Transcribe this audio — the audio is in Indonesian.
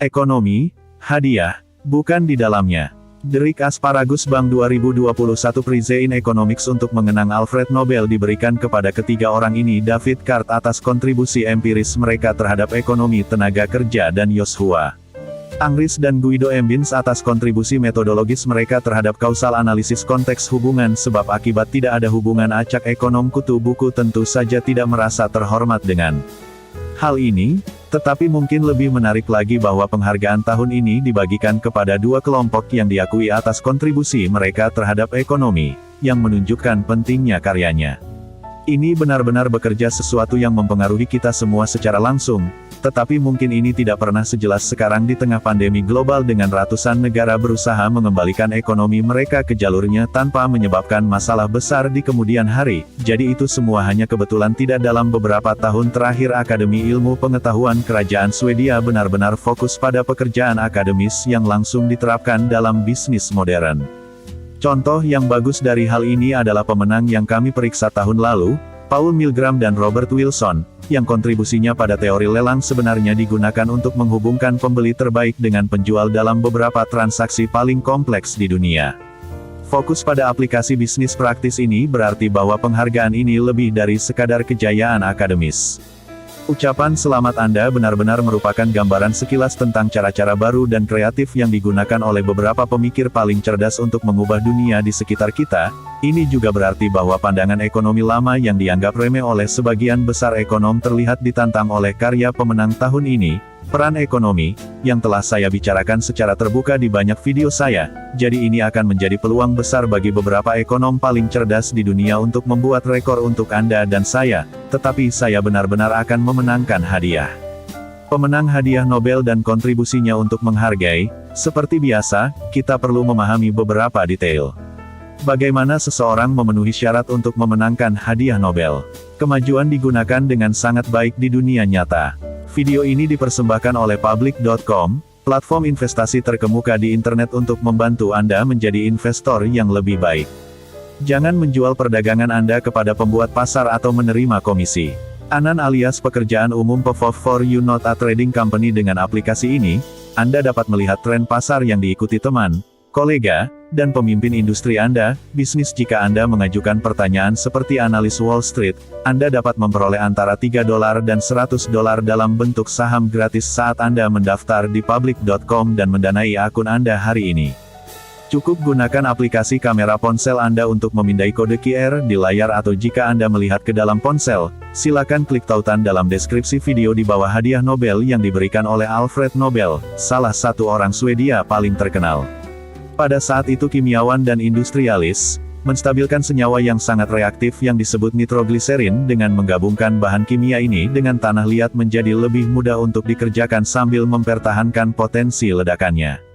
Ekonomi, hadiah, bukan di dalamnya. Derek Asparagus Bank 2021 Prize in Economics untuk mengenang Alfred Nobel diberikan kepada ketiga orang ini: David Card atas kontribusi empiris mereka terhadap ekonomi tenaga kerja dan Yoshua Angris dan Guido Embins atas kontribusi metodologis mereka terhadap kausal analisis konteks hubungan sebab akibat. Tidak ada hubungan acak. Ekonom kutu buku tentu saja tidak merasa terhormat dengan hal ini, tetapi mungkin lebih menarik lagi bahwa penghargaan tahun ini dibagikan kepada dua kelompok yang diakui atas kontribusi mereka terhadap ekonomi, yang menunjukkan pentingnya karyanya. Ini benar-benar bekerja sesuatu yang mempengaruhi kita semua secara langsung, tetapi mungkin ini tidak pernah sejelas sekarang di tengah pandemi global dengan ratusan negara berusaha mengembalikan ekonomi mereka ke jalurnya tanpa menyebabkan masalah besar di kemudian hari. Jadi itu semua hanya kebetulan tidak. Dalam beberapa tahun terakhir Akademi Ilmu Pengetahuan Kerajaan Swedia benar-benar fokus pada pekerjaan akademis yang langsung diterapkan dalam bisnis modern. Contoh yang bagus dari hal ini adalah pemenang yang kami periksa tahun lalu, Paul Milgram dan Robert Wilson, yang kontribusinya pada teori lelang sebenarnya digunakan untuk menghubungkan pembeli terbaik dengan penjual dalam beberapa transaksi paling kompleks di dunia. Fokus pada aplikasi bisnis praktis ini berarti bahwa penghargaan ini lebih dari sekadar kejayaan akademis. Ucapan selamat Anda benar-benar merupakan gambaran sekilas tentang cara-cara baru dan kreatif yang digunakan oleh beberapa pemikir paling cerdas untuk mengubah dunia di sekitar kita. Ini juga berarti bahwa pandangan ekonomi lama yang dianggap remeh oleh sebagian besar ekonom terlihat ditantang oleh karya pemenang tahun ini, peran ekonomi, yang telah saya bicarakan secara terbuka di banyak video saya. Jadi ini akan menjadi peluang besar bagi beberapa ekonom paling cerdas di dunia untuk membuat rekor untuk Anda dan saya, tetapi saya benar-benar akan memenangkan hadiah. Pemenang hadiah Nobel dan kontribusinya untuk menghargai, seperti biasa, kita perlu memahami beberapa detail. Bagaimana seseorang memenuhi syarat untuk memenangkan hadiah Nobel? Kemajuan digunakan dengan sangat baik di dunia nyata. Video ini dipersembahkan oleh Public.com, platform investasi terkemuka di internet untuk membantu Anda menjadi investor yang lebih baik. Jangan menjual perdagangan Anda kepada pembuat pasar atau menerima komisi. Anan alias pekerjaan umum PFOF for you not a trading company. Dengan aplikasi ini, Anda dapat melihat tren pasar yang diikuti teman, kolega, dan pemimpin industri Anda. Bisnis. Jika Anda mengajukan pertanyaan seperti analis Wall Street, Anda dapat memperoleh antara $3 dan $100 dalam bentuk saham gratis saat Anda mendaftar di Public.com dan mendanai akun Anda hari ini. Cukup gunakan aplikasi kamera ponsel Anda untuk memindai kode QR di layar, atau jika Anda melihat ke dalam ponsel, silakan klik tautan dalam deskripsi video di bawah hadiah Nobel yang diberikan oleh Alfred Nobel, salah satu orang Swedia paling terkenal. Pada saat itu kimiawan dan industrialis, menstabilkan senyawa yang sangat reaktif yang disebut nitrogliserin dengan menggabungkan bahan kimia ini dengan tanah liat menjadi lebih mudah untuk dikerjakan sambil mempertahankan potensi ledakannya.